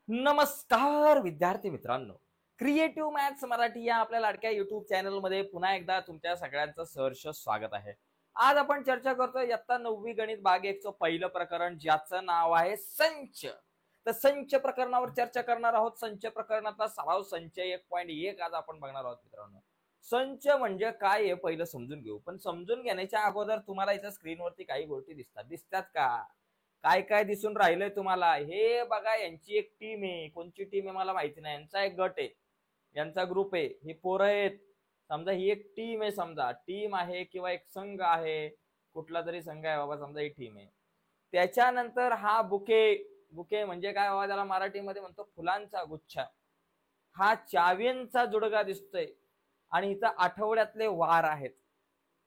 नमस्कार विद्यार्थी मित्रांनो, क्रिएटिव्ह मॅथ्स मराठी या आपल्या लाडक्या युट्यूब चॅनलमध्ये पुन्हा एकदा तुमच्या सगळ्यांचं सहर्ष स्वागत आहे. आज आपण चर्चा करतोय इयत्ता 9वी गणित भाग 1चं पहिलं प्रकरण, ज्याचं नाव आहे संच. तर संच प्रकरणावर चर्चा करणार आहोत. संच प्रकरणातला सराव संच 1.1 आज आपण बघणार आहोत मित्रांनो. संच म्हणजे काय हे पहिलं समजून घेऊ, पण समजून घेण्याच्या अगोदर तुम्हाला इथं स्क्रीनवरती काही गोष्टी दिसतात का? काय काय दिसून राहिलंय तुम्हाला? हे बघा, यांची एक टीम आहे. कोणची टीम आहे मला माहिती नाही. यांचा एक गट आहे, यांचा ग्रुप आहे, हे पोरं आहेत. समजा ही एक टीम आहे, समजा टीम आहे किंवा एक संघ आहे, कुठला तरी संघ आहे बाबा, समजा ही टीम आहे. त्याच्यानंतर हा बुके. बुके म्हणजे काय बाबा, त्याला मराठीमध्ये म्हणतो फुलांचा गुच्छ. हा चाव्यांचा जुडगा दिसतोय आणि इथं आठवड्यातले वार आहेत.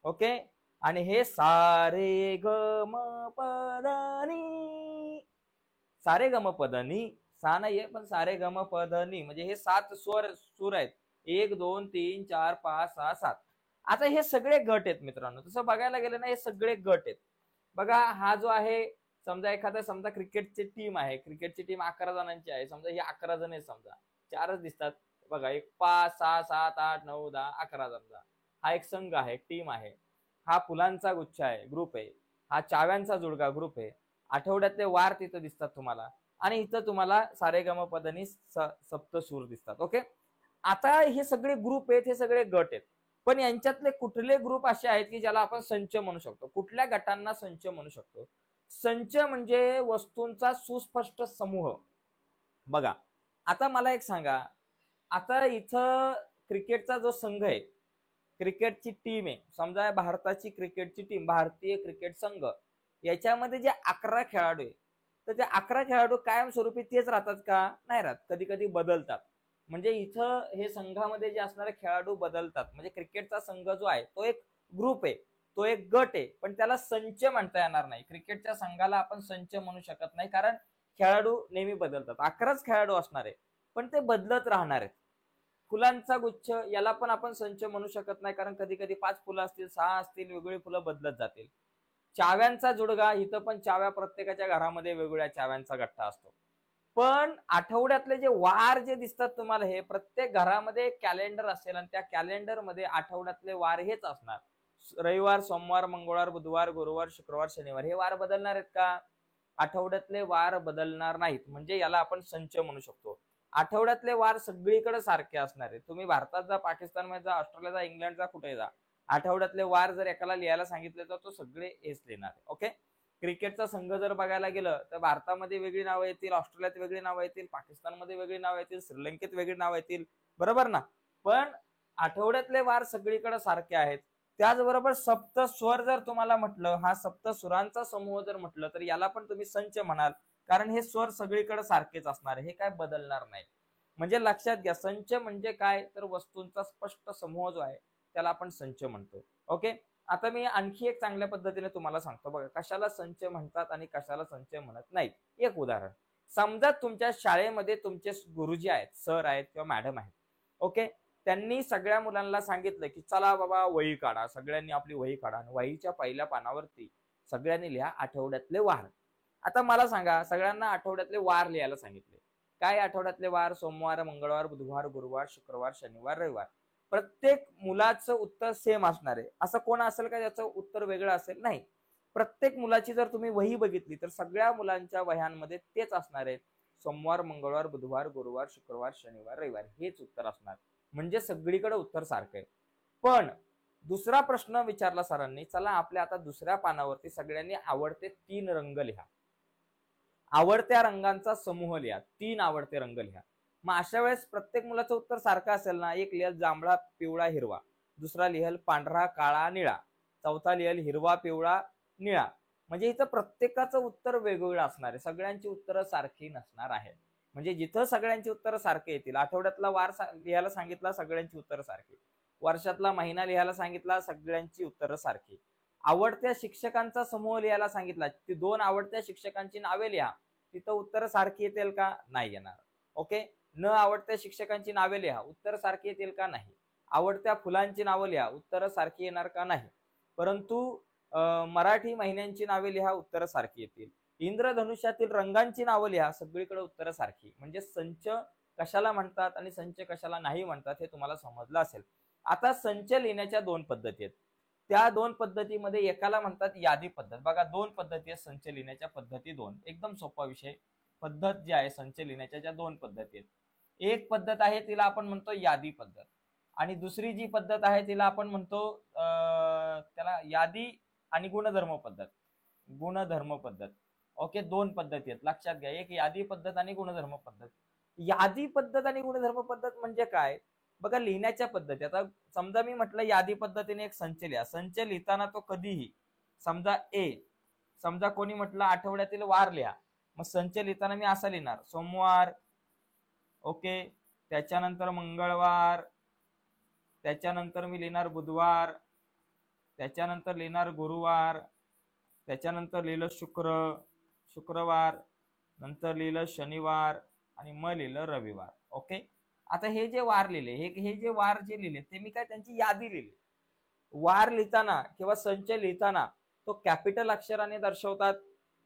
ओके. आणि हे सारे ग म पदनी, सारे गम पदनी, सा नाहीये पण सारे गम पदनी म्हणजे हे 7 सूर आहेत. 1 2 3 4 5 6 7. आता हे सगळे गट आहेत मित्रांनो. तसं बघायला गेलं ना, हे सगळे गट आहेत. बघा, हा जो आहे समजा एखादा, समजा क्रिकेटची टीम आहे. क्रिकेटची टीम 11 जणांची आहे. समजा ही 11 जण आहेत, समजा 4च दिसतात बघा. 1 5 6 7 8 9 10 11 समजा. हा एक संघ आहे, टीम आहे. हा फुलांचा गुच्छ आहे, ग्रुप आहे. हा चाव्यांचा जुडगा, ग्रुप आहे. आठवड्यातले वार तिथं दिसतात तुम्हाला. आणि इथं तुम्हाला सारेगमपदनी सप्तसूर दिसतात. ओके. आता हे सगळे ग्रुप आहेत, हे सगळे गट आहेत. पण यांच्यातले कुठले ग्रुप असे आहेत की ज्याला आपण संच म्हणू शकतो? कुठल्या गटांना संच म्हणू शकतो? संच म्हणजे वस्तूंचा सुस्पष्ट समूह. बघा, आता मला एक सांगा, आता इथं क्रिकेटचा जो संघ आहे, क्रिकेटची टीम आहे, समजा भारताची क्रिकेटची टीम, भारतीय क्रिकेट संघ, याच्यामध्ये जे 11 खेळाडू आहे, तर ते 11 खेळाडू कायमस्वरूपी तेच राहतात का? नाही राहत, कधी कधी बदलतात. म्हणजे इथं हे संघामध्ये जे असणारे खेळाडू बदलतात. म्हणजे क्रिकेटचा संघ जो आहे तो एक ग्रुप आहे, तो एक गट आहे, पण त्याला संच म्हणता येणार नाही. क्रिकेटच्या संघाला आपण संच म्हणू शकत नाही, कारण खेळाडू नेहमी बदलतात. 11च खेळाडू असणार आहे, पण ते बदलत राहणार आहेत. फुलांचा गुच्छ, याला पण आपण संच म्हणू शकत नाही, कारण कधी कधी 5 फुलं असतील, 6 असतील, वेगवेगळी फुलं बदलत जातील. चाव्यांचा जुडगा, इथं पण चाव्या, प्रत्येकाच्या घरामध्ये वेगवेगळ्या चाव्यांचा गठ्ठा असतो. पण आठवड्यातले जे वार जे दिसतात तुम्हाला, हे प्रत्येक घरामध्ये कॅलेंडर असेल आणि त्या कॅलेंडरमध्ये आठवड्यातले वार हेच असणार. रविवार, सोमवार, मंगळवार, बुधवार, गुरुवार, शुक्रवार, शनिवार हे वार बदलणार आहेत का? आठवड्यातले वार बदलणार नाहीत. म्हणजे याला आपण संच म्हणू शकतो. आठवड्यातले वार सगळीकडे सारखे असणार आहे. तुम्ही भारतात जा, पाकिस्तानमध्ये जा, ऑस्ट्रेलिया जा, इंग्लंड जा, कुठे जा, आठवड्यातले वार जर एकाला लिहायला सांगितले तर तो सगळे हेच लिहिणार आहे. ओके. क्रिकेटचा संघ जर बघायला गेलं तर भारतामध्ये वेगळी नावं येतील, ऑस्ट्रेलियात वेगळी नावं येतील, पाकिस्तानमध्ये वेगळी नावं येतील, श्रीलंकेत वेगळी नावं येतील, बरोबर ना? पण आठवड्यातले वार सगळीकडे सारखे आहेत. त्याचबरोबर सप्तस्वर जर तुम्हाला म्हटलं, हा सप्तसुरांचा समूह जर म्हटलं, तर याला पण तुम्ही संच म्हणाल, कारण हे स्वर सगळीकडे सारखेच असणार, हे काय बदलणार नाही. म्हणजे लक्षात घ्या, संच म्हणजे काय, तर वस्तूंचा स्पष्ट समूह जो आहे त्याला आपण संच म्हणतो. ओके. आता मी आणखी एक चांगल्या पद्धतीने तुम्हाला सांगतो बघा, कशाला संच म्हणतात आणि कशाला संच म्हणत नाहीत. एक उदाहरण, समजा तुमच्या शाळेमध्ये तुमचे गुरुजी आहेत, सर आहेत किंवा मॅडम आहेत. ओके. त्यांनी सगळ्या मुलांना सांगितलं की चला बाबा वही काढा. सगळ्यांनी आपली वही काढा आणि वहीच्या पहिल्या पानावरती सगळ्यांनी लिहा आठवड्यातले वार. आता मला सांगा, सगळ्यांना आठवड्यातले वार लिहायला सांगितले. काय आठवड्यातले वार? सोमवार, मंगळवार, बुधवार, गुरुवार, शुक्रवार, शनिवार, रविवार. प्रत्येक मुलाचं उत्तर सेम असणार आहे. असं कोण असेल का ज्याचं उत्तर वेगळं असेल? नाही. प्रत्येक मुलाची जर तुम्ही वही बघितली तर सगळ्या मुलांच्या वह्यांमध्ये तेच असणार आहे. सोमवार, मंगळवार, बुधवार, गुरुवार, शुक्रवार, शनिवार, रविवार हेच उत्तर असणार. म्हणजे सगळीकडे उत्तर सारखं आहे. पण दुसरा प्रश्न विचारला सरांनी, चला आपल्या आता दुसऱ्या पानावरती सगळ्यांनी आवडते 3 रंग लिहा. आवडत्या रंगांचा समूह लिहा. 3 आवडते रंग लिहा. मग अशा वेळेस प्रत्येक मुलाचं उत्तर सारखं असेल ना? एक लिहेल जांभळा, पिवळा, हिरवा, दुसरा लिहेल पांढरा, काळा, निळा, चौथा लिहेल हिरवा, पिवळा, निळा. म्हणजे इथं प्रत्येकाचं उत्तर वेगवेगळं असणार आहे. सगळ्यांची उत्तरं सारखी नसणार आहे. म्हणजे जिथं सगळ्यांची उत्तरं सारखी येतील, आठवड्यातला वार लिहायला सांगितला, सगळ्यांची उत्तरं सारखी. वर्षातला महिना लिहायला सांगितला, सगळ्यांची उत्तरं सारखी. आवडत्या शिक्षकांचा समूह लिहायला सांगितला, ती 2 आवडत्या शिक्षकांची नावे लिहा. तिथं उत्तर सारखी येतील का? नाही येणार. ओके. न आवडत्या शिक्षकांची नावे लिहा. उत्तर सारखी येतील का? नाही. आवडत्या फुलांची नावं लिहा. उत्तर सारखी येणार का? नाही. परंतु मराठी महिन्यांची नावे लिहा. उत्तर सारखी येतील. इंद्रधनुष्यातील रंगांची नावं लिहा, सगळीकडे उत्तरं सारखी. म्हणजे संच कशाला म्हणतात आणि संच कशाला नाही म्हणतात हे तुम्हाला समजलं असेल. आता संच लिहिण्याच्या दोन पद्धती आहेत. त्या दोन पद्धतीमध्ये एकाला म्हणतात यादी पद्धत. बघा, दोन पद्धती आहेत संच लिहिण्याच्या पद्धती, दोन. एकदम सोपा विषय. पद्धत जी आहे संच लिहिण्याच्या ज्या दोन पद्धती आहेत, एक पद्धत आहे तिला आपण म्हणतो यादी पद्धत, आणि दुसरी जी पद्धत आहे तिला आपण म्हणतो त्याला यादी आणि गुणधर्म पद्धत. गुणधर्म पद्धत. ओके, दोन पद्धती आहेत, लक्षात घ्या. एक यादी पद्धत आणि गुणधर्म पद्धत. यादी पद्धत आणि गुणधर्म पद्धत म्हणजे काय? बघा, लिहिण्याच्या पद्धती. आता समजा मी म्हटलं यादी पद्धतीने एक संच लिहा. संच लिहिताना तो कधीही, समजा समजा कोणी म्हटलं आठवड्यातील वार लिहा, मग संच लिहिताना मी असा लिहिणार, सोमवार, ओके, त्याच्यानंतर मंगळवार, त्याच्यानंतर मी लिहिणार बुधवार, त्याच्यानंतर लिहिणार गुरुवार, त्याच्यानंतर लिहिलं शुक्रवार, नंतर लिहिलं शनिवार, आणि मग लिहिलं रविवार. ओके, आता हे जे वार लिहिले, हे जे वार जे लिहिले ते मी काय त्यांची यादी लिहिली. वार लिहिताना किंवा संच लिहिताना तो कॅपिटल अक्षराने दर्शवतात,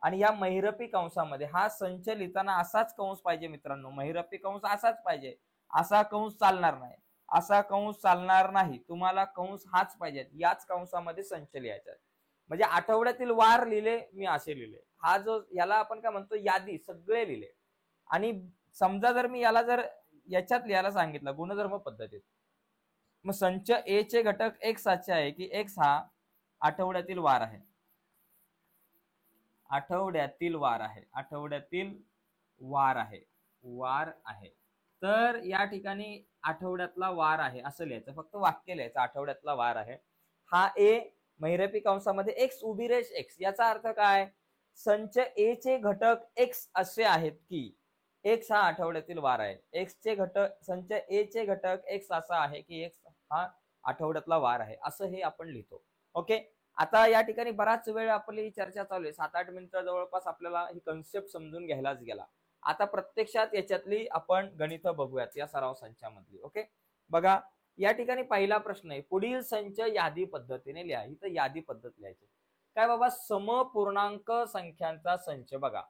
आणि या महिरपी कंसामध्ये हा संच लिहिताना असाच कंस पाहिजे मित्रांनो, महिरपी कंस असाच पाहिजे. असा कंस चालणार नाही, असा कंस चालणार नाही, तुम्हाला कंस हाच पाहिजे. याच कंसामध्ये संच लिहायचा. म्हणजे आठवड्यातील वार लिहिले मी असे लिहिले, हा जो याला आपण काय म्हणतो यादी, सगळे लिहिले. आणि समजा जर मी याला जर याच्यात लिहायला सांगितलं गुणधर्म पद्धतीत, मग संच ए चे घटक एक्स असे आहे की एक्स हा आठवड्यातील वार आहे, आठवड्यातील वार आहे, आठवड्यातील वार आहे, वार आहे. तर या ठिकाणी आठवड्यातला वार आहे असं लिहायचं, फक्त वाक्य लिहायचं, आठवड्यातला वार आहे. हा ए महिरपी कंसामध्ये एक्स उभी रेष एक्स. याचा अर्थ काय? संच ए चे घटक एक्स असे आहेत की एक्स हा आठवड्यातील वार आहे. एक्स चे घटक, संच ए चे घटक एक्स असा आहे की एक्स हा आठवड्यातला वार आहे, असं हे आपण लिहितो. ओके, आता या ठिकाणी बराच वेळ आपली चर्चा चालू आहे, 7-8 मिनिटं जवळपास आपल्याला ही कन्सेप्ट समजून घ्यायलाच गेला. आता प्रत्यक्षात याच्यातली आपण गणित बघूयात या सराव संचामधली. ओके, बघा, या ठिकाणी पहिला प्रश्न आहे, पुढील संच यादी पद्धतीने लिहा. ही तर यादी पद्धत लिहायची. काय बाबा, समपूर्णांक संख्यांचा संच. बघा,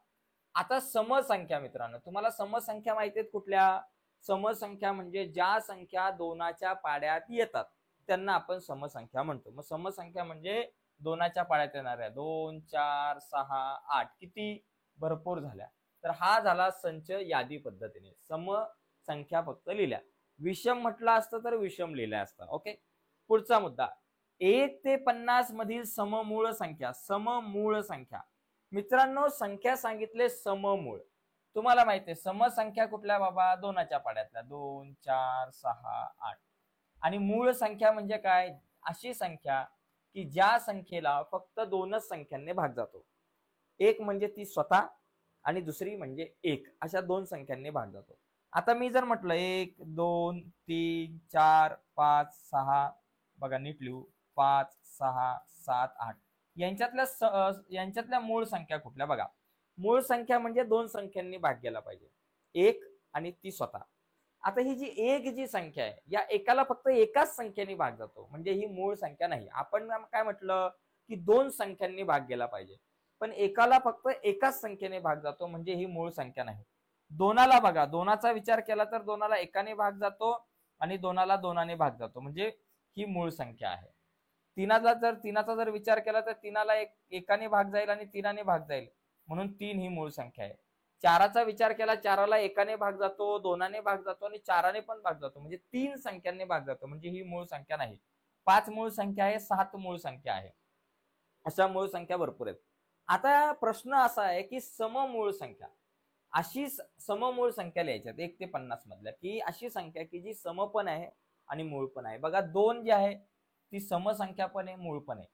आता समसंख्या मित्रांनो, तुम्हाला समसंख्या माहिती आहेत कुठल्या? समसंख्या म्हणजे ज्या संख्या दोनाच्या पाड्यात येतात त्यांना आपण समसंख्या म्हणतो. मग समसंख्या म्हणजे दोनाच्या पाड्यात येणाऱ्या, 2, 4, 6, 8, किती भरपूर झाल्या. तर हा झाला संच यादी पद्धतीने. समसंख्या फक्त लिहिल्या. विषम म्हटलं असतं तर विषम लिहिल्या असतं. ओके, पुढचा मुद्दा, 1 ते 50 मधील सममूळ संख्या. सममूळ संख्या मित्रांनो, संख्या सांगितले सममूळ. तुम्हाला माहिती आहे समसंख्या कुठल्या बाबा? दोनाच्या पाड्यातल्या, 2, 4, 6, 8. आणि मूळ संख्या म्हणजे काय? अशी संख्या की ज्या संख्येला फक्त दोनच संख्यांनी भाग जातो. एक म्हणजे ती स्वतः आणि दुसरी म्हणजे एक, अशा दोन संख्यांनी भाग जातो. आता मी जर म्हटलं 1, 2, 3, 4, 5, 6, बघा नीट लिहू, 5, 6, 7, 8, यांच्यातल्या मूळ संख्या कुठल्या? बघा, मूळ संख्या म्हणजे दोन संख्यांनी भाग गेला पाहिजे, एक आणि ती स्वतः. आता ही जी एक जी संख्या आहे, या एकाला फक्त एकाच संख्येने भाग जातो, म्हणजे ही मूळ संख्या नाही. आपण काय म्हटलं की दोन संख्यांनी भाग गेला पाहिजे, पण एकाला फक्त एकाच संख्येने भाग जातो, म्हणजे ही मूळ संख्या नाही. दोनाला बघा, दोनाचा विचार केला तर दोनाला एकाने भाग जातो आणि दोनाला दोनाने भाग जातो, म्हणजे ही मूळ संख्या आहे. तीनाचा जर विचार केला तर तीनाला एकाने भाग जाईल आणि तीनाने भाग जाईल, म्हणून 3 ही मूळ संख्या आहे. चाराचा विचार केला, चाराला एकाने भाग जातो, दोनाने भाग जातो आणि चाराने पण भाग जातो, म्हणजे 3 संख्यांनी भाग जातो, म्हणजे ही मूळ संख्या नाही. 5 मूळ संख्या आहे, 7 मूळ संख्या आहे, अशा मूळ संख्या भरपूर आहेत. आता प्रश्न असा आहे की सममूळ संख्या, अशी सममूळ संख्या लिहायच्यात 1 ते 50 मधल्या, की अशी संख्या की जी सम पण आहे आणि मूळ पण आहे. बघा, 2 जी आहे ती समसंख्या पण आहे, मूळ पण आहे.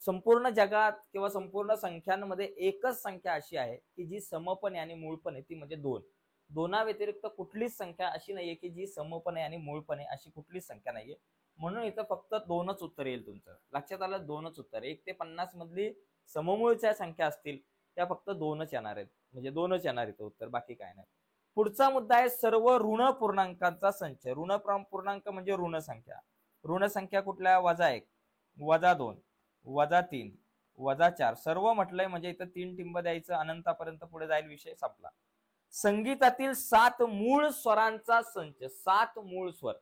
संपूर्ण जगात किंवा संपूर्ण संख्यांमध्ये एकच संख्या अशी आहे की जी सम पण आहे आणि मूळ पण आहे, ती म्हणजे 2. दोना व्यतिरिक्त कुठलीच संख्या अशी नाहीये की जी सम पण आहे आणि मूळ पण आहे, अशी कुठलीच संख्या नाहीये. म्हणून इथं फक्त 2च उत्तर येईल तुमचं. लक्षात आलं? 2च उत्तर. 1 ते 50 मधली सममूळच्या संख्या असतील त्या फक्त 2च येणार आहेत, म्हणजे 2च येणार इथं उत्तर, बाकी काय नाही. पुढचा मुद्दा आहे सर्व ऋण पूर्णांकांचा संच. ऋण पूर्णांक म्हणजे ऋण संख्या. ऋण संख्या कुठल्या? -1, -2, -3, -4 सर्व म्हटलंय म्हणजे इथं 3 टिंब द्यायचं, अनंतापर्यंत पुढे जाईल, विषय संपला. संगीतातील 7 मूळ स्वरांचा संच. 7 मूळ स्वर.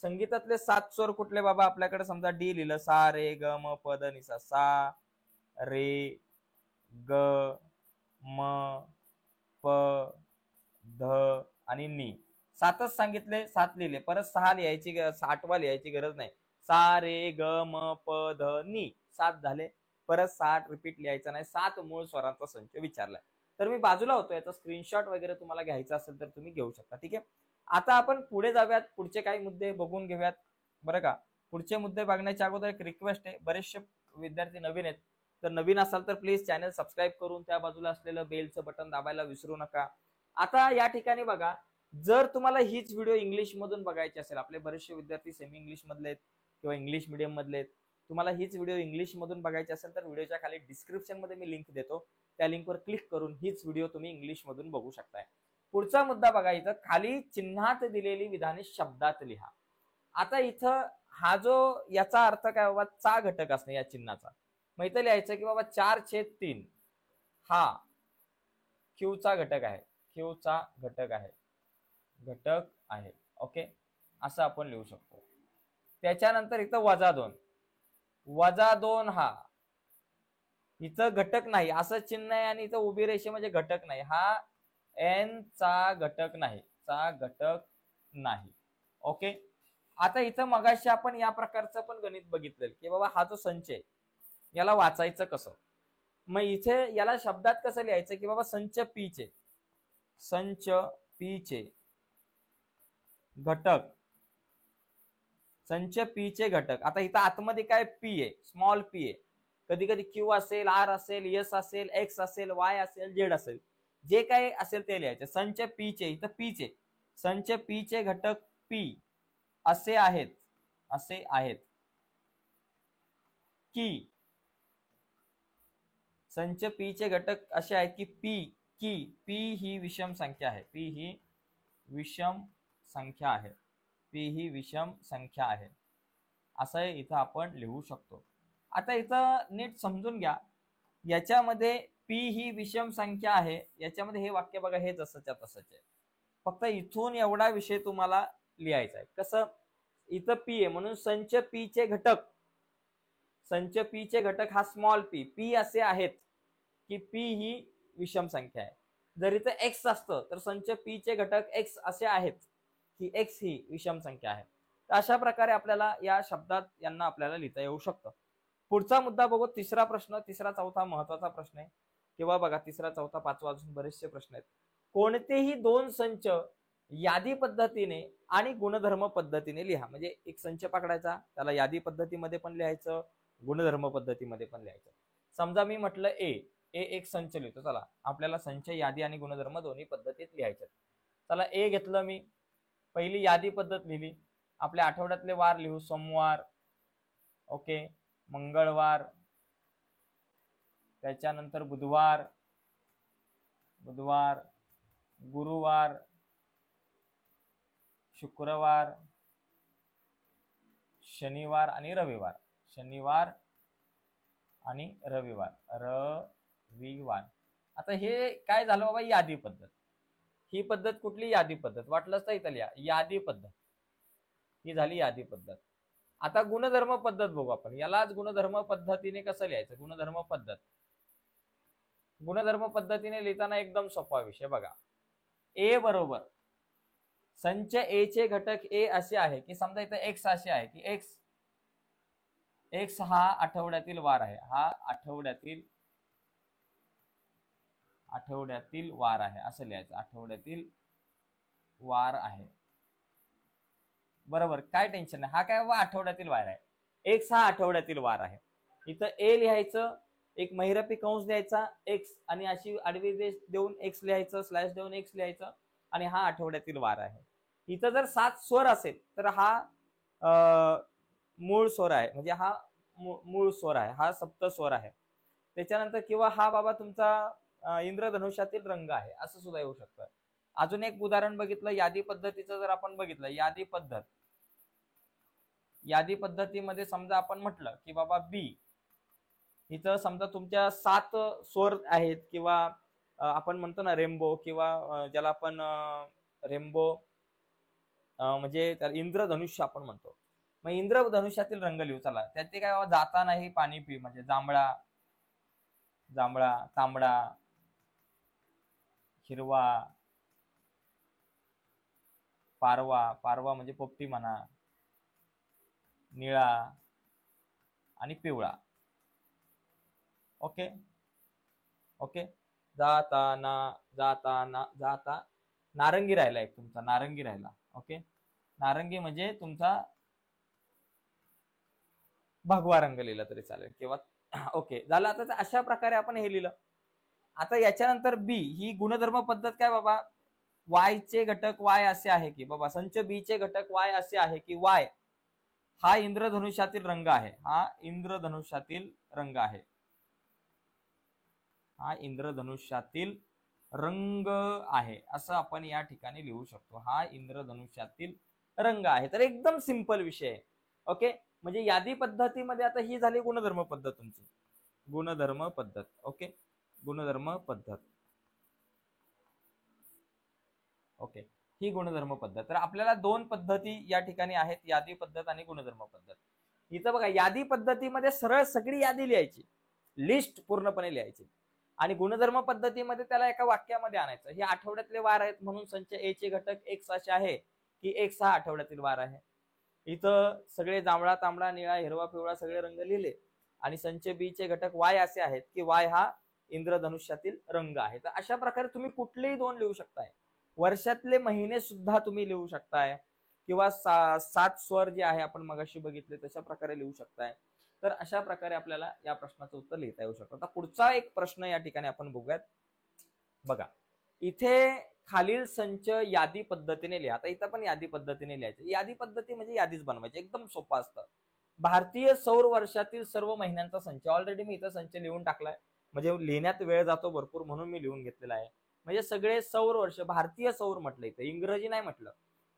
संगीतातले 7 स्वर कुठले बाबा? आपल्याकडे समजा डी लिहिलं, सा रे ग म प द नि सा. सा रे ग म प ध आणि नी. 7च सांगितले, 7 लिहिले. परत 6 लिहायची, 8वा लिहायची गरज नाही. सा रे ग म प ध नी. 7 झाले. परत 7 रिपीट लिहायचं नाही. 7 मूळ स्वरांचा संच विचारलाय. तर मी बाजूला होतो, याचा स्क्रीनशॉट वगैरे तुम्हाला घ्यायचा असेल तर तुम्ही घेऊ शकता. ठीक आहे. आता आपण पुढे जाऊयात, पुढचे काही मुद्दे बघून घेऊयात बरं का. पुढचे मुद्दे बघण्याच्या अगोदर एक रिक्वेस्ट आहे, बरेचसे विद्यार्थी नवीन आहेत, तर नवीन असाल तर प्लीज चॅनल सबस्क्राईब करून त्या बाजूला असलेलं बेलचं बटन दाबायला विसरू नका. आता या ठिकाणी बघा, जर तुम्हाला हीच व्हिडिओ इंग्लिश मधून बघायची असेल, आपले बरेचसे विद्यार्थी सेमी इंग्लिश मधले आहेत किंवा इंग्लिश मीडियम मधले आहेत, तुम्हाला हीच व्हिडिओ इंग्लिश मधून बघायची असेल तर व्हिडिओच्या खाली डिस्क्रिप्शन मध्ये मी लिंक देतो, त्या लिंकवर क्लिक करून हीच व्हिडिओ तुम्ही इंग्लिश मधून बघू शकताय. पुढचा मुद्दा बघायचा, खाली चिन्हात दिलेली विधाने शब्दात लिहा. आता इथं हा जो याचा अर्थ काय बाबा, चा घटक असणे या चिन्हाचा. मग इथं लिहायचं की बाबा 4/3 हा क्यूचा घटक आहे, क्यूचा घटक आहे, घटक आहे. ओके, असं आपण लिहू शकतो. त्याच्यानंतर इथं -2, -2 हा इथं घटक नाही असं चिन्ह आहे आणि इथं उभी रेषे म्हणजे घटक नाही, हा एन चा घटक नाही, चा घटक नाही. ओके. आता इथं मगाशी आपण या प्रकारचं पण गणित बघितलं की बाबा हा जो संच आहे याला वाचायचं कसं. मग इथे याला शब्दात कसं लिहायचं की बाबा संच पी चे, संच पी चे घटक, संच पी चे घटक. आता इथं आतमध्ये काय पी आहे, स्मॉल पी आहे. कधी कधी क्यू असेल, आर असेल, एस असेल, एक्स असेल, वाय असेल, झेड असेल, जे काही असेल ते लिहायचे. संच पी चे, इथं पी चे, संच पी चे घटक पी असे आहेत, असे आहेत की संच पी चे घटक असे आहेत की पी ही विषम संख्या आहे, पी ही विषम संख्या आहे, पी ही विषम संख्या आहे, असं इथं आपण लिहू शकतो. आता इथं नीट समजून घ्या, याच्यामध्ये पी ही विषम संख्या आहे, याच्यामध्ये हे वाक्य बघा, हे जसंच्या तसंच आहे. फक्त इथून एवढा विषय तुम्हाला लिहायचा आहे. कसं, इथं पी आहे म्हणून संच पी चे घटक, संच पी चे घटक हा स्मॉल पी, पी असे आहेत की पी ही विषम संख्या आहे. जर इथं एक्स असतं तर संच पी चे घटक एक्स असे आहेत की एक्स ही विषम संख्या आहे. तर अशा प्रकारे आपल्याला या शब्दात यांना आपल्याला लिहिता येऊ शकतं. पुढचा मुद्दा बघू, तिसरा प्रश्न, तिसरा चौथा महत्वाचा प्रश्न आहे किंवा बघा तिसरा चौथा पाचवा अजून बरेचसे प्रश्न आहेत. कोणतेही 2 संच यादी पद्धतीने आणि गुणधर्म पद्धतीने लिहा. म्हणजे एक संच पकडायचा, त्याला यादी पद्धतीमध्ये पण लिहायचं, गुणधर्म पद्धतीमध्ये पण लिहायचं. समजा मी म्हटलं ए एक संच लिहितो. चला, आपल्याला संच, यादी आणि गुणधर्म दोन्ही पद्धतीत लिहायचे. चला, ए घेतलं मी, पहिली यादी पद्धत लिहिली, आपल्या आठवड्यातले वार लिहू, सोमवार, ओके, मंगळवार, त्याच्यानंतर बुधवार, गुरुवार, शुक्रवार, शनिवार आणि रविवार, शनिवार आणि रविवार. आता हे काय झालं बाबा, यादी पद्धत. ही पद्धत कुठली, यादी पद्धत. वाटलंच तर इथं लिहा, यादी पद्धत, ही झाली यादी पद्धत. आता गुणधर्म पद्धत बघू आपण. यालाच गुणधर्म पद्धतीने कसं लिहायचं, गुणधर्म पद्धत. गुणधर्म पद्धतीने लिहिताना एकदम सोपा विषय बघा. ए बरोबर संच ए चे घटक ए असे आहे की समजा इथं एक्स असे आहे की एक्स हा आठवड्यातील वार आहे, हा आठवड्यातील वार आहे असं लिहायचं, आठवड्यातील वार आहे. बरोबर, काय टेन्शन नाही. हा काय आठवड्यातील वार आहे, एक्स हा आठवड्यातील वार आहे. इथं ए लिहायचं, एक महिरपी कंस द्यायचा एक्स आणि अशी आडवी रेष देऊन एक्स लिहायचं, स्लॅश देऊन एक्स लिहायचं आणि हा आठवड्यातील वार आहे. इथं जर 7 स्वर असेल तर हा मूळ स्वर आहे, म्हणजे हा मूळ स्वर आहे, हा सप्त स्वर आहे. त्याच्यानंतर किंवा हा बाबा तुमचा इंद्रधनुष्यातील रंग आहे असं सुद्धा येऊ शकतं. अजून एक उदाहरण बघितलं यादी पद्धतीचं, जर आपण बघितलं यादी पद्धतीमध्ये समजा आपण म्हटलं की बाबा बी इथं समजा तुमच्या 7 स्वर आहेत किंवा आपण म्हणतो ना रेनबो किंवा ज्याला आपण रेनबो म्हणजे त्याला इंद्रधनुष्य आपण म्हणतो. मग इंद्रधनुष्यातील रंग लिहू चला. त्यात ते काय जाता नाही पाणी पी म्हणजे जांभळा, जांभळा, तांबडा, हिरवा, पारवा, पारवा म्हणजे पोपटी म्हणा, निळा आणि पिवळा. Okay okay. जाताना जाताना जाता नारंगी राहिला एक तुमचा, नारंगी राहिला. ओके, नारंगी म्हणजे तुमचा भगवा रंग लिहिला तरी चालेल किंवा ओके झालं. आता अशा प्रकारे आपण हे लिहिलं. आता याच्यानंतर बी ही गुणधर्म पद्धत काय बाबा, वाय चे घटक वाय असे आहे की बाबा संच बी चे घटक वाय असे आहे की वाय हा इंद्रधनुष्यातील रंग आहे, हा इंद्रधनुष्यातील रंग आहे, हा इंद्रधनुष्यातील रंग आहे असं आपण या ठिकाणी लिहू शकतो. हा इंद्रधनुष्यातील रंग आहे. तर एकदम सिंपल विषय आहे. ओके, म्हणजे यादी पद्धतीमध्ये आता ही झाली गुणधर्म पद्धत तुमची, गुणधर्म पद्धत. ओके, गुणधर्म पद्धत. ओके, ही गुणधर्म पद्धत. तर आपल्याला 2 पद्धती या ठिकाणी आहेत, यादी पद्धत आणि गुणधर्म पद्धत. इथं बघा यादी पद्धतीमध्ये सरळ सगळी यादी लिहायची, लिस्ट पूर्णपणे लिहायची, आणि गुणधर्म पद्धतीमध्ये त्याला एका वाक्यामध्ये आणायचं. हे आठवड्यातले वार आहेत म्हणून संच ए चे घटक एक्स असे आहे की एक्स हा आठवड्यातील वार आहे. इथं सगळे जांभळा, तांबडा, निळा, हिरवा, पिवळा सगळे रंग लिहिले आणि संच बी चे घटक वाय असे आहेत की वाय हा इंद्रधनुष्यातील रंग आहे. तर अशा प्रकारे तुम्ही कुठलेही 2 लिहू शकताय. वर्षातले महिने सुद्धा तुम्ही लिहू शकताय किंवा 7 स्वर जे आहे आपण मगाशी बघितले तशा प्रकारे लिहू शकताय. तर अशा प्रकारे आपल्याला या प्रश्नाचं उत्तर लिहिता येऊ शकतं. आता पुढचा एक प्रश्न या ठिकाणी आपण बघूयात. बघा इथे खालील संच यादी पद्धतीने लिहा. आता इथं पण यादी पद्धतीने लिहायचं. यादी पद्धती म्हणजे यादीच बनवायची, एकदम सोपं असतं. भारतीय सौर वर्षातील सर्व महिन्यांचा संच, ऑलरेडी मी इथं संच लिहून टाकलाय, म्हणजे लिहिण्यात वेळ जातो भरपूर म्हणून मी लिहून घेतलेला आहे. म्हणजे सगळे सौर वर्ष, भारतीय सौर म्हटलं इथं, इंग्रजी नाही म्हटलं.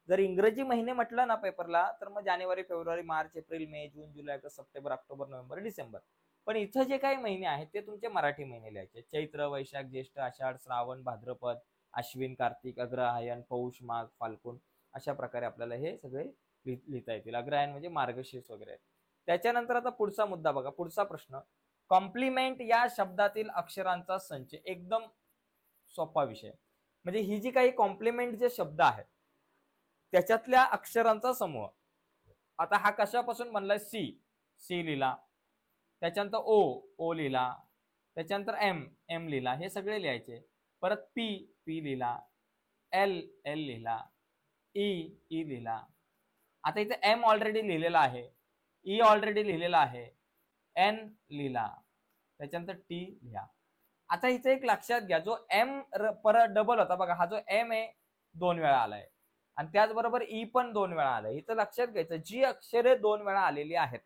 जर इंग्रजी महिने म्हटलं ना पेपरला तर मग जानेवारी, फेब्रुवारी, मार्च, एप्रिल, मे, जून, जुलै, ऑगस्ट, सप्टेंबर, ऑक्टोबर, नोव्हेंबर, डिसेंबर. पण इथं जे काही महिने आहेत ते तुमचे मराठी महिने लिहायचे. चैत्र, वैशाख, ज्येष्ठ, आषाढ, श्रावण, भाद्रपद, अश्विन, कार्तिक, अग्रहायण, पौष, माघ, फाल्गुन अशा प्रकारे आपल्याला हे सगळे लिहिता येतील. अग्रहायण म्हणजे मार्गशीर्ष वगैरे. त्याच्यानंतर आता पुढचा मुद्दा बघा, पुढचा प्रश्न, कॉम्प्लिमेंट या शब्दातील अक्षरांचा संच. एकदम सोपा विषय. म्हणजे ही जी काही कॉम्प्लिमेंट जे शब्द आहेत त्याच्यातल्या अक्षरांचा समूह. आता हा कशापासून बनलाय, सी, सी लिहिला, त्याच्यानंतर ओ, ओ लिहिला, त्याच्यानंतर एम, एम लिहिला, हे सगळे लिहायचे. परत पी, पी लिहिला, एल, एल लिहिला, ई, ई लिहिला. आता इथे एम ऑलरेडी लिहिलेला आहे, ई ऑलरेडी लिहिलेला आहे, एन लिहिला, त्याच्यानंतर टी लिहा. आता इथे एक लक्षात घ्या, जो एम परत डबल होता बघा, हा जो एम आहे 2 वेळा आलाय आणि त्याचबरोबर ई पण 2 वेळा आलाय. इथं लक्षात घ्यायचं, जी अक्षरे 2 वेळा आलेली आहेत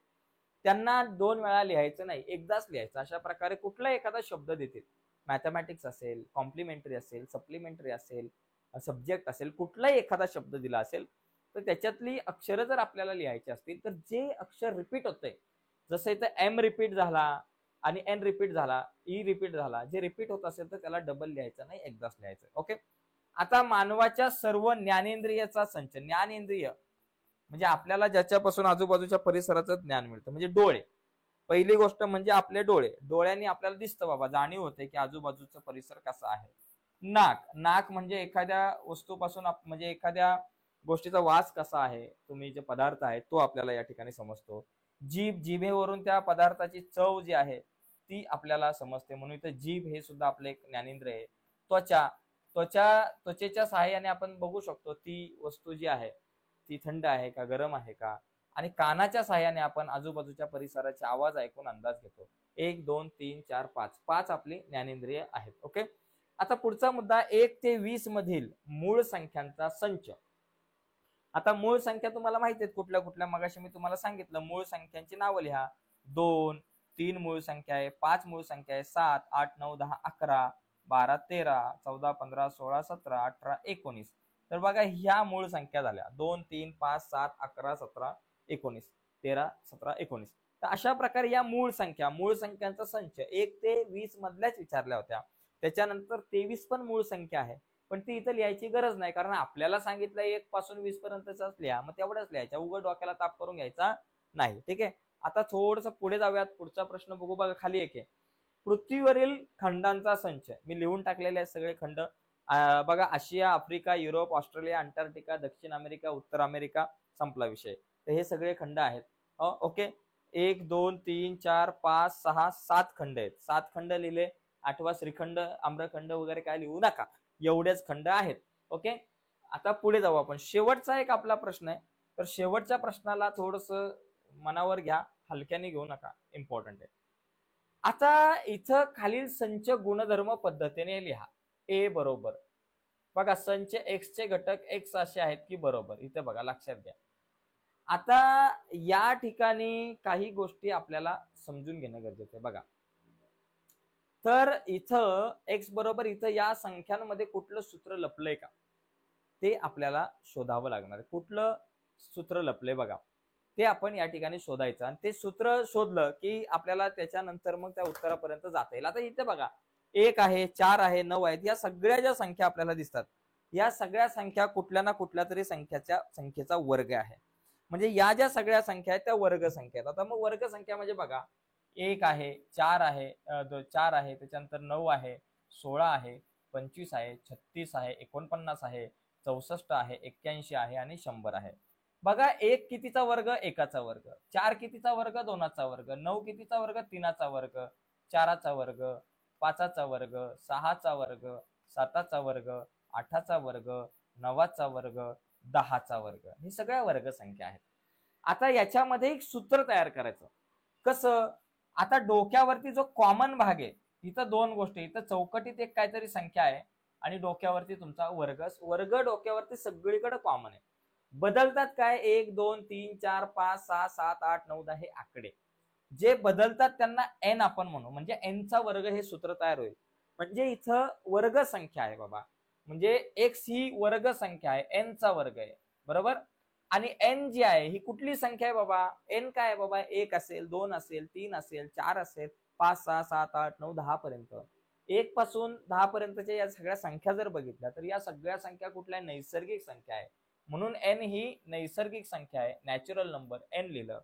त्यांना 2 वेळा लिहायचं नाही, एकदाच लिहायचं. अशा प्रकारे कुठला एखादा शब्द देतील, मॅथमॅटिक्स असेल, कॉम्प्लिमेंटरी असेल, सप्लिमेंटरी असेल, सब्जेक्ट असेल, कुठलाही एखादा शब्द दिला असेल तर त्याच्यातली अक्षरं जर आपल्याला लिहायची असतील तर जे अक्षर रिपीट होतंय, जसं इथं एम रिपीट झाला आणि एन रिपीट झाला, ई रिपीट झाला, जे रिपीट होत असेल तर त्याला डबल लिहायचं नाही, एकदाच लिहायचं. ओके. आता मानवाच्या सर्व ज्ञानेंद्रियाचा संच. ज्ञानेंद्रिय म्हणजे आपल्याला ज्याच्यापासून आजूबाजूच्या परिसराचं ज्ञान मिळतं, म्हणजे डोळे. पहिली गोष्ट म्हणजे आपले डोळे, डोळ्यांनी आपल्याला दिसतं बाबा, जाणीव होते की आजूबाजूचा परिसर कसा आहे. नाक, नाक म्हणजे एखाद्या वस्तूपासून म्हणजे एखाद्या गोष्टीचा वास कसा आहे, तुम्ही जे पदार्थ आहे तो आपल्याला या ठिकाणी समजतो. जीभ, जिभेवरून त्या पदार्थाची चव जी आहे ती आपल्याला समजते, म्हणून इथं जीभ हे सुद्धा आपलं एक ज्ञानेंद्रिय आहे. त्वचा, त्वचेच्या सहाय्याने आपण बघू शकतो ती वस्तू जी आहे ती थंड आहे का, गरम आहे का. आणि कानाच्या सहाय्याने आपण आजूबाजूच्या परिसराचे आवाज ऐकून अंदाज घेतो. 1, 2, 3, 4, 5, 5 आपली ज्ञानेंद्रिय आहेत. ओके. आता पुढचा मुद्दा, 1 ते 20 मधील मूळ संख्यांचा संच. आता मूळ संख्या तुम्हाला माहिती आहेत कुठल्या कुठल्या, मगाशी मी तुम्हाला सांगितलं मूळ संख्यांची नावं लिहा. 2, 3 मूळ संख्या आहे, 5 मूळ संख्या आहे, 7, 8, 9, 10, 11, 12, 13, 14, 15, 16, 17, 18, 19. तर बघा ह्या मूळ संख्या झाल्या. 2, 3, 5, 7, 11, 17, 19, 13, 17, 19. तर अशा प्रकारे या मूळ संख्यांचा संच 1 ते 20 मधल्याच विचारल्या होत्या. त्याच्यानंतर 23 पण मूळ संख्या आहे, पण ती इथं लिहायची गरज नाही, कारण आपल्याला सांगितलं 1 पासून 20 पर्यंतच लिहा, मग तेवढंच लिहायच्या, उघड डोक्याला ताप करून घ्यायचा नाही. ठीक आहे. आता थोडस पुढे जाऊयात. पुढचा प्रश्न बघू. बघा खाली एक आहे, पृथ्वीवरील खंडांचा संच. मी लिहून टाकलेले आहेत सगळे खंड. बघा, आशिया, आफ्रिका, युरोप, ऑस्ट्रेलिया, अंटार्क्टिका, दक्षिण अमेरिका, उत्तर अमेरिका. संपला विषय. तर हे सगळे खंड आहेत. ओके. 1 2 3 4 5 6 7 खंड आहेत. 7 खंड लिहिले. 8वा श्रीखंड, आम्रखंड वगैरे काय लिहू नका, एवढेच खंड आहेत. ओके. आता पुढे जाऊ आपण. शेवटचा एक आपला प्रश्न आहे, तर शेवटच्या प्रश्नाला थोडस मनावर घ्या, हलक्याने घेऊ नका, इम्पॉर्टंट आहे. आता इथं खालील संच गुणधर्म पद्धतीने लिहा. ए बरोबर. बघा, संच एक्स चे घटक एक्स असे आहेत की बरोबर. इथे बघा, लक्षात घ्या. आता या ठिकाणी काही गोष्टी आपल्याला समजून घेणं गरजेचं आहे. बघा, तर इथं एक्स बरोबर, इथं या संख्यांमध्ये कुठलं सूत्र लपलंय का ते आपल्याला शोधावं लागणार आहे. कुठलं सूत्र लपलंय बघा, ते आपण या ठिकाणी शोधायचं, आणि ते सूत्र शोधलं की आपल्याला त्याच्यानंतर मग त्या उत्तरापर्यंत जाता येईल. आता इथे बघा, 1 आहे, 4 आहे, 9 आहेत, या सगळ्या ज्या संख्या आपल्याला दिसतात, या सगळ्या संख्या कुठल्या ना कुठल्या तरी संख्येचा वर्ग आहे. म्हणजे या ज्या सगळ्या संख्या आहेत त्या वर्ग संख्या आहेत. आता मग वर्ग संख्या म्हणजे बघा, 1 आहे, 4 आहे, 4 आहे, त्याच्यानंतर 9 आहे, 16 आहे, 25 आहे, 36 आहे, 49 आहे, 64 आहे, 81 आहे आणि 100 आहे. बघा, 1 कितीचा वर्ग? 1चा वर्ग. 4 कितीचा वर्ग? 2चा वर्ग. 9 कितीचा वर्ग? 3चा वर्ग. 4चा वर्ग, 5चा वर्ग, 6चा वर्ग, 7चा वर्ग, 8चा वर्ग, 9चा वर्ग, 10चा वर्ग. हे सगळ्या वर्ग संख्या आहेत. आता याच्यामध्ये एक सूत्र तयार करायचं. कसं? आता डोक्यावरती जो कॉमन भाग आहे, इथं दोन गोष्टी, इथं चौकटीत एक काहीतरी संख्या आहे आणि डोक्यावरती तुमचा वर्ग. वर्ग डोक्यावरती सगळीकडे कॉमन आहे. बदलतात काय? 1 2 3 4 5 6 7 8 9 10 हे आकडे जे बदलतात त्यांना एन आपण म्हणू. म्हणजे एनचा वर्ग हे सूत्र तयार होईल. म्हणजे इथं वर्ग संख्या आहे बाबा, म्हणजे एक्स ही वर्ग संख्या आहे, एनचा वर्ग आहे, बरोबर. आणि एन जी आहे ही कुठली संख्या आहे बाबा? एन काय आहे बाबा? 1 असेल, 2 असेल, 3 असेल, 4 असेल, 5 6 7 8 9 10 पर्यंत. 1 पासून 10 पर्यंतच्या या सगळ्या संख्या जर बघितल्या तर या सगळ्या संख्या कुठल्या? नैसर्गिक संख्या आहे. म्हणून एन ही नैसर्गिक संख्या आहे, नॅचरल नंबर एन लिहिलं.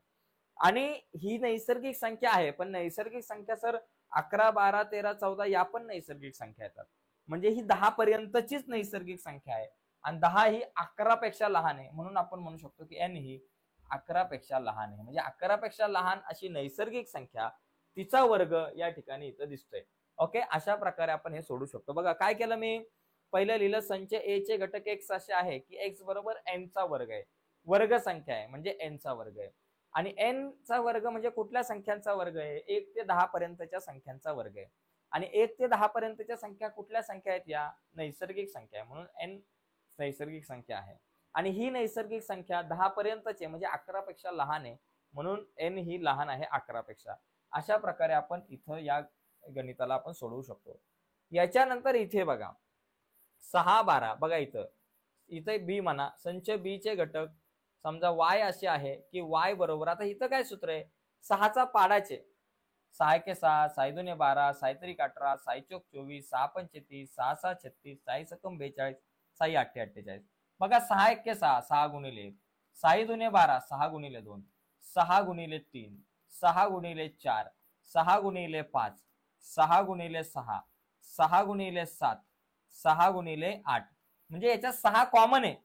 आणि ही नैसर्गिक संख्या आहे, पण नैसर्गिक संख्या सर 11 12 13 14 या पण नैसर्गिक संख्या येतात. म्हणजे ही 10 पर्यंतचीच नैसर्गिक संख्या आहे, आणि 10 ही 11 पेक्षा लहान आहे. म्हणून आपण म्हणू शकतो की एन ही 11 पेक्षा लहान आहे. म्हणजे 11 पेक्षा लहान अशी नैसर्गिक संख्या, तिचा वर्ग या ठिकाणी इथं दिसतोय. ओके. अशा प्रकारे आपण हे सोडू शकतो. बघा काय केलं मी, पहिलं लिहिलं संच ए चे घटक एक्स असे आहे की एक्स बरोबर एन चा वर्ग आहे. वर्ग संख्या आहे म्हणजे एन चा वर्ग आहे. आणि एन चा वर्ग म्हणजे कुठल्या संख्यांचा वर्ग आहे? 1 ते 10 पर्यंतच्या संख्यांचा वर्ग आहे. आणि 1 ते 10 पर्यंतच्या संख्या कुठल्या संख्या आहेत? या नैसर्गिक संख्या आहे, म्हणून एन नैसर्गिक संख्या आहे. आणि ही नैसर्गिक संख्या 10 पर्यंतचे म्हणजे 11 पेक्षा लहान आहे, म्हणून एन ही लहान आहे 11 पेक्षा. अशा प्रकारे आपण इथं या गणिताला आपण सोडवू शकतो. याच्यानंतर इथे बघा 6 12. बघा इथं इथं बी म्हणा, संच बी चे घटक समजा वाय असे आहे की वाय बरोबर, आता इथं काय सूत्र आहे? 6चा पाडाचे. 6 के 6, 6 2 12, 6 3 18, 6 4 24, 6 5 33, 6 6 36, 6 1 42, 6 8 48. बघा 6 1 के 6, 6 गुणिले 1, 6 2 12, 6 गुणिले 2, 6 गुणिले 3, 6 गुणिले 4, 6 गुणिले 5, 6 गुणिले 6, 6 गुणिले 7, 6 गुणिले 8. म्हणजे याच्यात 6 कॉमन आहे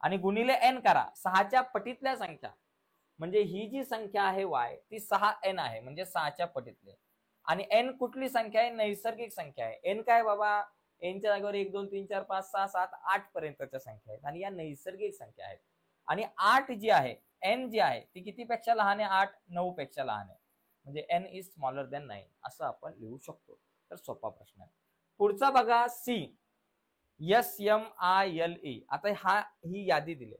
आणि गुणिले एन करा, 6च्या पटीतल्या संख्या. म्हणजे ही जी संख्या आहे वाय ती 6n आहे, म्हणजे 6च्या पटीतले. आणि एन कुठली संख्या आहे? नैसर्गिक संख्या आहे. एन काय बाबा? एनच्या जागेवर 1 2 3 4 5 6 7 8 पर्यंतच्या संख्या आहेत, आणि या नैसर्गिक संख्या आहेत. आणि 8 जी आहे, एन जी आहे ती किती पेक्षा लहान आहे? 8 9 पेक्षा लहान आहे. म्हणजे एन इज स्मॉलर देन 9 असं आपण लिहू शकतो. तर सोपा प्रश्न आहे. पुढचा बघा सी, SMILE. आता ही यादी दिली.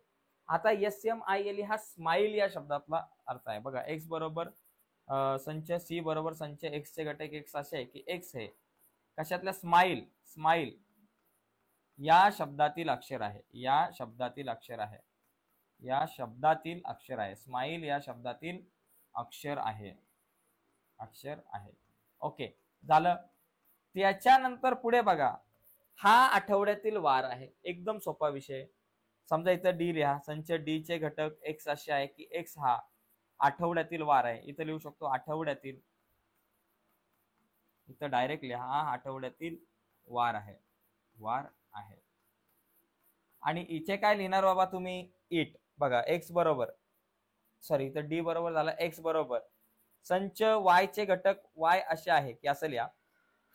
आता SMILE हा स्माइल या शब्दातला अर्थ आहे. बघा एक्स बरोबर संच सी बरोबर संच एक्स चे घटक एक्स असे आहे की एक्स हे कशातल्या? स्माइल. स्माइल या शब्दातील अक्षर आहे. या शब्दातील अक्षर आहे. या शब्दातील अक्षर आहे. स्माइल या शब्दातील अक्षर आहे, अक्षर आहे. ओके, झालं. त्याच्यानंतर पुढे बघा, हा आठवड्यातील वार आहे. एकदम सोपा विषय. समजा इथं डी लिहा. संच डी चे घटक एक्स असे आहे की एक्स हा आठवड्यातील वार आहे. इथं लिहू शकतो आठवड्यातील, इथं डायरेक्ट लिहा हा आठवड्यातील वार आहे, वार आहे. आणि इथे काय लिहिणार बाबा तुम्ही, इट. बघा एक्स बरोबर, सॉरी इथं डी बरोबर झाला, एक्स बरोबर संच वाय चे घटक वाय असे आहे की असं लिहा.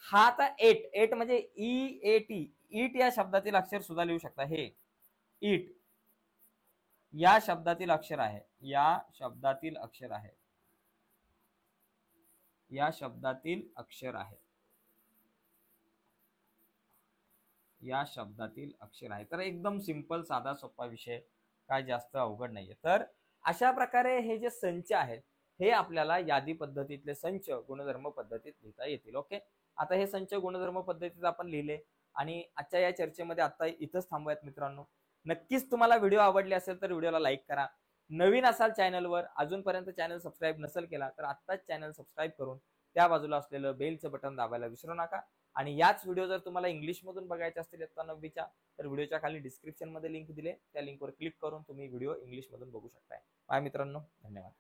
हा आता एट, एट म्हणजे ई ए टी, इट या शब्दातील अक्षर सुद्धा लिहू शकता. हे इट या शब्दातील अक्षर आहे, या शब्दातील अक्षर आहे, या शब्दातील अक्षर आहे, या शब्दातील अक्षर आहे. तर एकदम सिंपल साधा सोपा विषय, काय जास्त अवघड नाहीये. तर अशा प्रकारे हे जे संच आहेत हे आपल्याला यादी पद्धतीतले संच गुणधर्म पद्धतीत लिहिता येतील. ओके, आता हे संच गुणधर्म पद्धतीत आपण लिहिले आणि आजच्या या चर्चेमध्ये आता इथंच थांबूयात मित्रांनो. नक्कीच तुम्हाला व्हिडिओ आवडले असेल तर व्हिडिओला लाईक करा. नवीन असाल चॅनलवर, अजूनपर्यंत चॅनल सबस्क्राईब नसेल केला तर आत्ताच चॅनल सबस्क्राईब करून त्या बाजूला असलेलं बेलचं बटन दाबायला विसरू नका. आणि याच व्हिडिओ जर तुम्हाला इंग्लिशमधून बघायचे असतील इयत्ता 9वीच्या, तर व्हिडिओच्या खाली डिस्क्रिप्शन मध्ये लिंक दिले, त्या लिंकवर क्लिक करून तुम्ही व्हिडिओ इंग्लिशमधून बघू शकताय. बाय मित्रांनो, धन्यवाद.